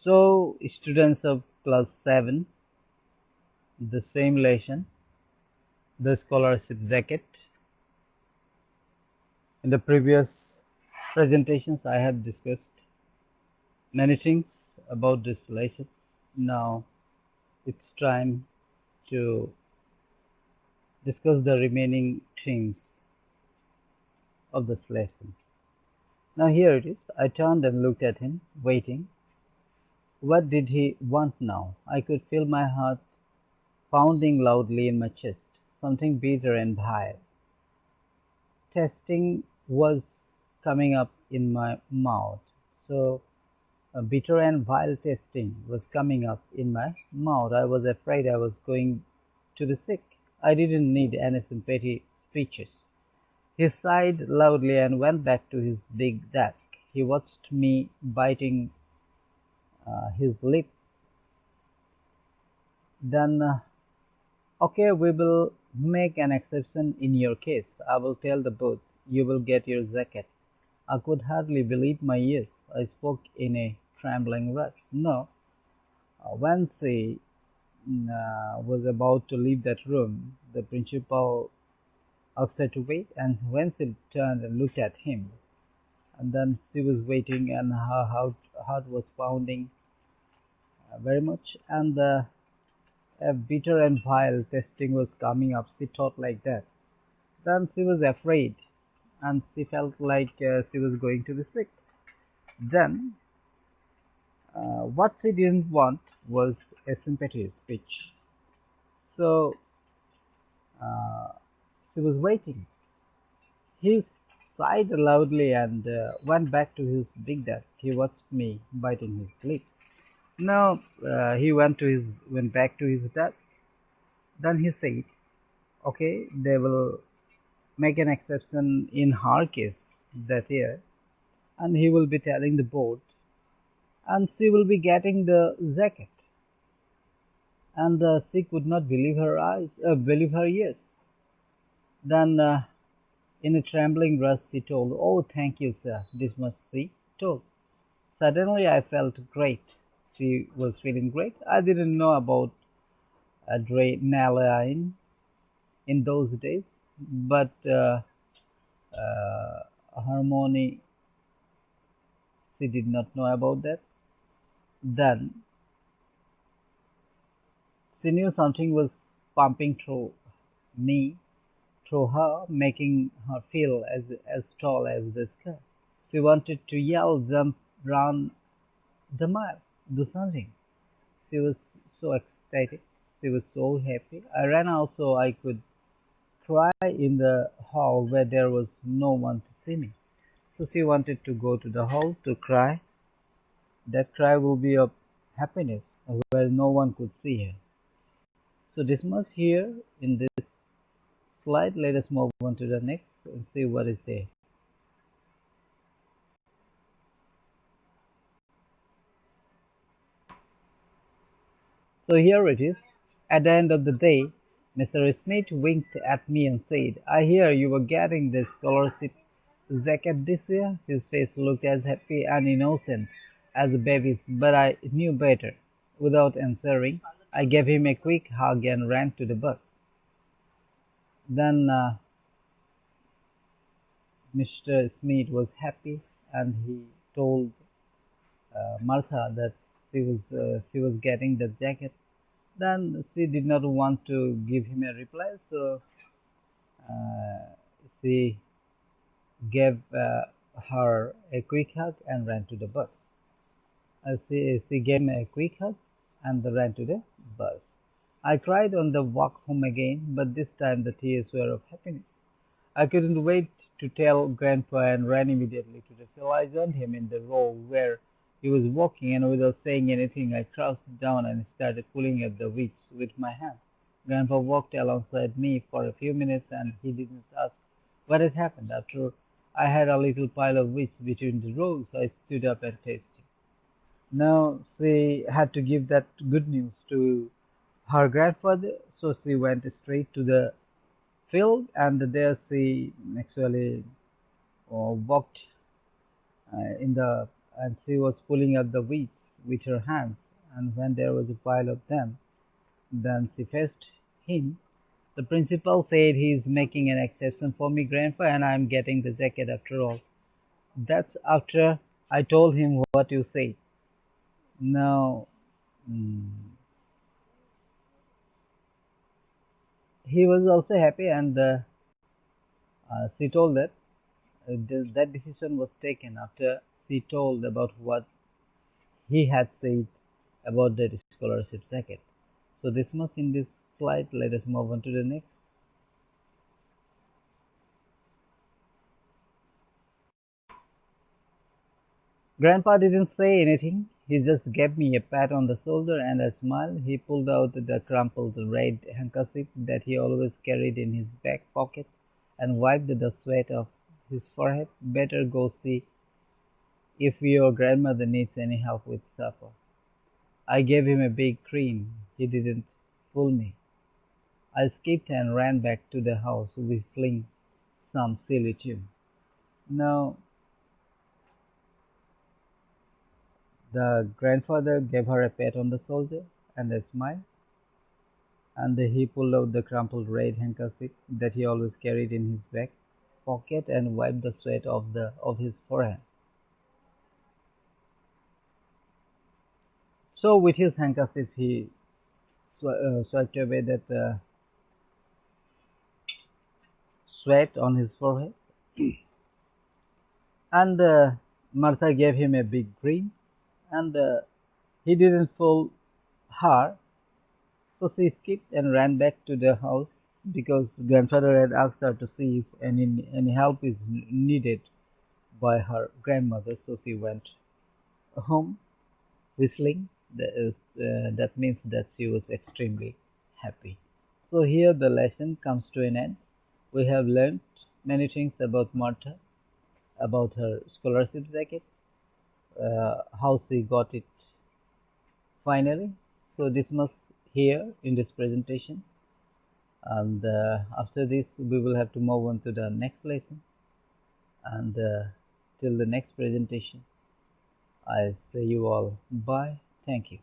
So, students of class 7, the same lesson, the scholarship jacket. In the previous presentations, I have discussed many things about this lesson. Now, it's time to discuss the remaining things of this lesson. Now, here it is. I turned and looked at him, waiting. What did he want now? I could feel my heart pounding loudly in my chest, something bitter and vile. Tasting was coming up in my mouth. So, bitter and vile tasting was coming up in my mouth. I was afraid I was going to be sick. I didn't need any sympathy speeches. He sighed loudly and went back to his big desk. He watched me biting his lip. Then, okay, we will make an exception in your case. I will tell the boss you will get your jacket. I could hardly believe my ears. I spoke in a trembling voice. No. When she was about to leave that room, the principal asked her to wait, and when she turned and looked at him, and then she was waiting, and her heart was pounding very much, and a bitter and vile tasting was coming up. She thought like that. Then she was afraid, and she felt like she was going to be sick. Then, what she didn't want was a sympathy speech. So she was waiting. He sighed loudly and went back to his big desk. He watched me biting his lip. Now he went back to his desk. Then he said, "Okay, they will make an exception in her case that year, and he will be telling the board, and she will be getting the jacket." And she could not believe believe her ears. Then, in a trembling voice, she told, "Oh, thank you, sir." This much she told. Suddenly, I felt great. She was feeling great. I didn't know about adrenaline in those days, but Harmony, she did not know about that. Then she knew something was pumping through me, through her, making her feel as tall as the sky. She wanted to yell, jump, run the mile, do something. She was so ecstatic. She was so happy. I ran out so I could cry in the hall where there was no one to see me. So she wanted to go to the hall to cry. That cry will be of happiness where no one could see her. So this much here in this slide. Let us move on to the next and see what is there. So here it is. At the end of the day, Mr. Smith winked at me and said, "I hear you were getting the scholarship jacket this year." His face looked as happy and innocent as a baby's, but I knew better. Without answering, I gave him a quick hug and ran to the bus. Then Mr. Smith was happy, and he told Martha that she was getting the jacket. Then she did not want to give him a reply, so uh, she gave her a quick hug and ran to the bus. She gave me a quick hug and ran to the bus. I cried on the walk home again, but this time the tears were of happiness. I couldn't wait to tell Grandpa and ran immediately to the field. I joined him in the row where he was walking, and without saying anything, I crouched down and started pulling at the weeds with my hand. Grandpa walked alongside me for a few minutes, and he didn't ask what had happened. After I had a little pile of weeds between the rows, I stood up and faced him. Now she had to give that good news to her grandfather, so she went straight to the field, and there she actually walked in the and she was pulling up the weeds with her hands, and when there was a pile of them, then she faced him. The principal said he's making an exception for me, Grandpa, and I'm getting the jacket after all. That's after I told him what you said. Now, mm, he was also happy, and she told that that decision was taken after she told about what he had said about the scholarship jacket. So this much in this slide. Let us move on to the next. Grandpa didn't say anything. He just gave me a pat on the shoulder and a smile. He pulled out the crumpled red handkerchief that he always carried in his back pocket and wiped the sweat off his forehead. Better go see if your grandmother needs any help with supper. I gave him a big grin. He didn't fool me. I skipped and ran back to the house whistling some silly tune. Now, the grandfather gave her a pat on the shoulder and a smile, and he pulled out the crumpled red handkerchief that he always carried in his back pocket and wiped the sweat of his forehead. So, with his handkerchief, he swiped away that sweat on his forehead, and Martha gave him a big grin, and he didn't fool her. So she skipped and ran back to the house because grandfather had asked her to see if any help is needed by her grandmother. So she went home whistling. That means that she was extremely happy. So here the lesson comes to an end. We have learned many things about Martha, about her scholarship jacket, how she got it finally. So this much here in this presentation, and after this we will have to move on to the next lesson, and till the next presentation I say you all bye. Thank you.